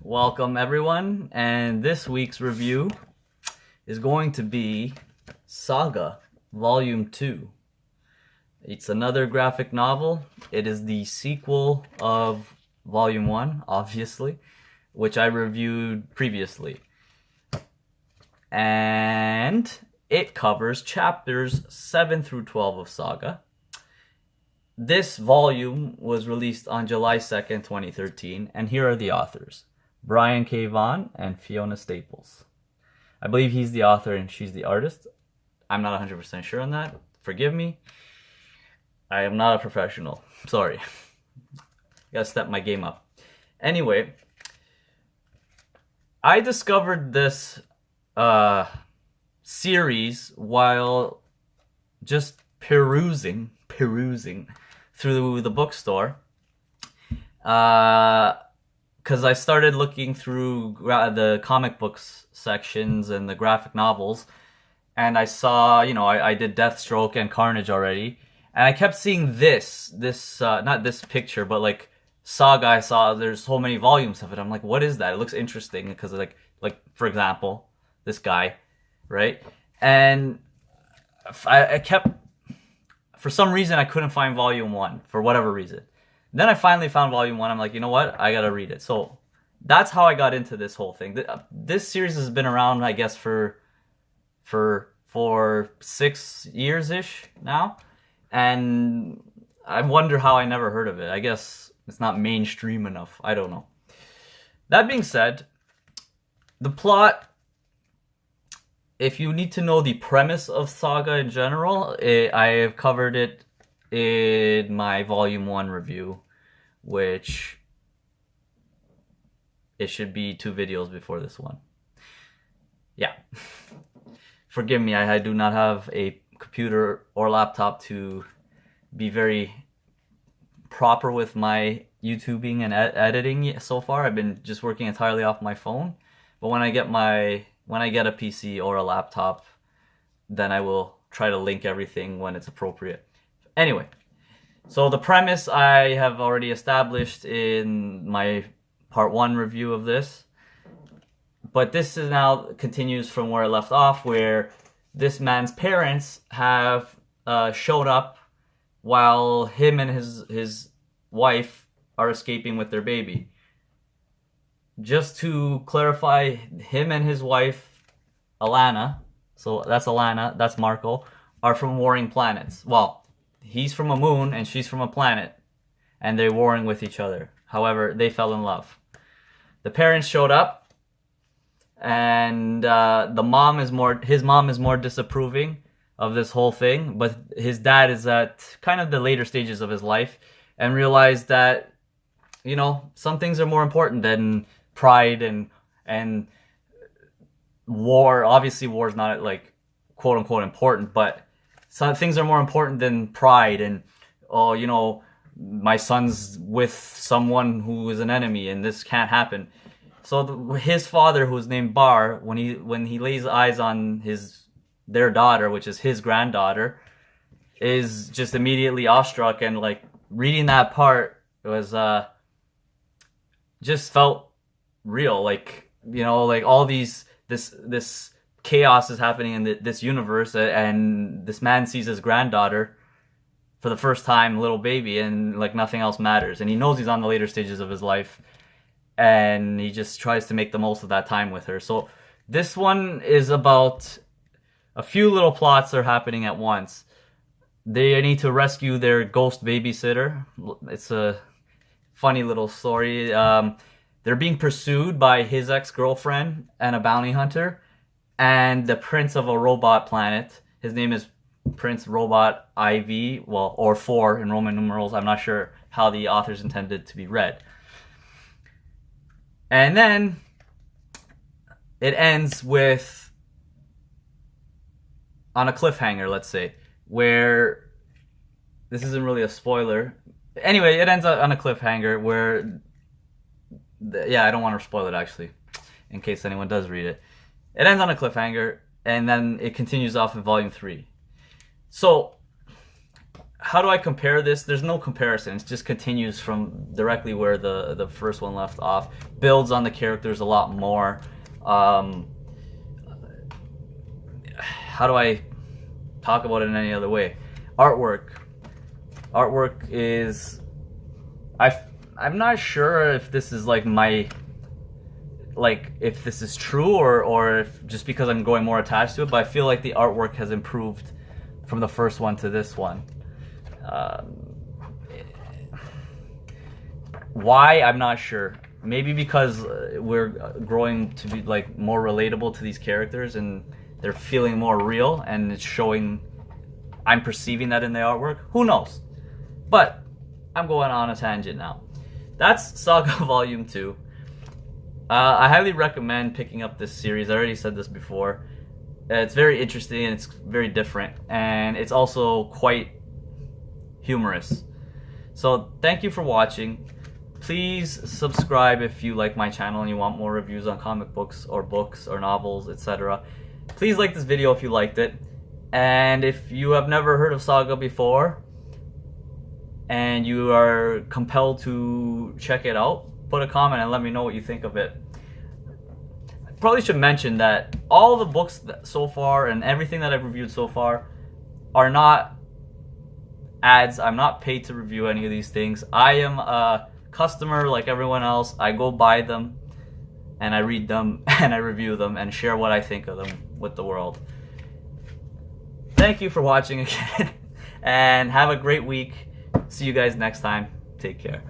Welcome everyone, and this week's review is going to be Saga Volume 2. It's another graphic novel. It is the sequel of Volume 1, obviously, which I reviewed previously. And it covers chapters 7 through 12 of Saga. This volume was released on July 2nd, 2013, and here are the authors. Brian K. Vaughan and Fiona Staples. I believe he's the author and she's the artist. I'm not 100% sure on that. Forgive me. I am not a professional. Sorry. Gotta step my game up. Anyway, I discovered this series while just perusing through the bookstore. Because I started looking through the comic books sections and the graphic novels, and I saw, I did Deathstroke and Carnage already, and I kept seeing this not this picture, but like Saga. I saw there's so many volumes of it. I'm like, what is that? It looks interesting because like for example, this guy, right? And I kept, for some reason, I couldn't find Volume 1 for whatever reason. Then I finally found Volume 1. I'm like, you know what? I gotta read it. So that's how I got into this whole thing. This series has been around, I guess, for 6 years-ish now. And I wonder how I never heard of it. I guess it's not mainstream enough. I don't know. That being said, the plot, if you need to know the premise of Saga in general, I have covered it in my Volume 1 review, which it should be 2 videos before this one. Yeah. Forgive me, I do not have a computer or laptop to be very proper with my YouTubing and editing so far. I've been just working entirely off my phone. But when I get a PC or a laptop, then I will try to link everything when it's appropriate. Anyway, so the premise I have already established in my part 1 review of this. But this is now continues from where I left off, where this man's parents have showed up while him and his wife are escaping with their baby. Just to clarify, him and his wife, Alana, so that's Alana, that's Marco, are from warring planets. Well, he's from a moon and she's from a planet, and they're warring with each other. However, they fell in love. The parents showed up, and his mom is more disapproving of this whole thing, but his dad is at kind of the later stages of his life and realized that, some things are more important than pride and war. Obviously, war is not like quote unquote important, but some things are more important than pride and, my son's with someone who is an enemy and this can't happen. So his father, who's named Bar, when he lays eyes on their daughter, which is his granddaughter, is just immediately awestruck, and like reading that part was just felt real. Like, like all this chaos is happening in this universe, and this man sees his granddaughter for the first time, little baby, and like nothing else matters. And he knows he's on the later stages of his life, and he just tries to make the most of that time with her. So this one is about a few little plots that are happening at once. They need to rescue their ghost babysitter. It's a funny little story. They're being pursued by his ex-girlfriend and a bounty hunter and the prince of a robot planet. His name is Prince Robot IV, or 4 in Roman numerals. I'm not sure how the authors intended to be read. And then it ends with, on a cliffhanger, let's say, where this isn't really a spoiler. Anyway, it ends on a cliffhanger where, I don't want to spoil it actually, in case anyone does read it. It ends on a cliffhanger, and then it continues off in Volume 3. So how do I compare this? There's no comparison. It just continues from directly where the first one left off. Builds on the characters a lot more. How do I talk about it in any other way? Artwork is, I'm not sure if this is like my, like if this is true or if just because I'm going more attached to it, but I feel like the artwork has improved from the first one to this one. Why? I'm not sure. Maybe because we're growing to be like more relatable to these characters and they're feeling more real, and it's showing, I'm perceiving that in the artwork. Who knows? But I'm going on a tangent now. That's Saga Volume 2. I highly recommend picking up this series. I already said this before. It's very interesting and it's very different, and it's also quite humorous. So thank you for watching. Please subscribe if you like my channel and you want more reviews on comic books or novels, etc. Please like this video if you liked it. And if you have never heard of Saga before and you are compelled to check it out, put a comment and let me know what you think of it. I probably should mention that all the books so far and everything that I've reviewed so far are not ads. I'm not paid to review any of these things. I am a customer like everyone else. I go buy them and I read them and I review them and share what I think of them with the world. Thank you for watching again and have a great week. See you guys next time. Take care.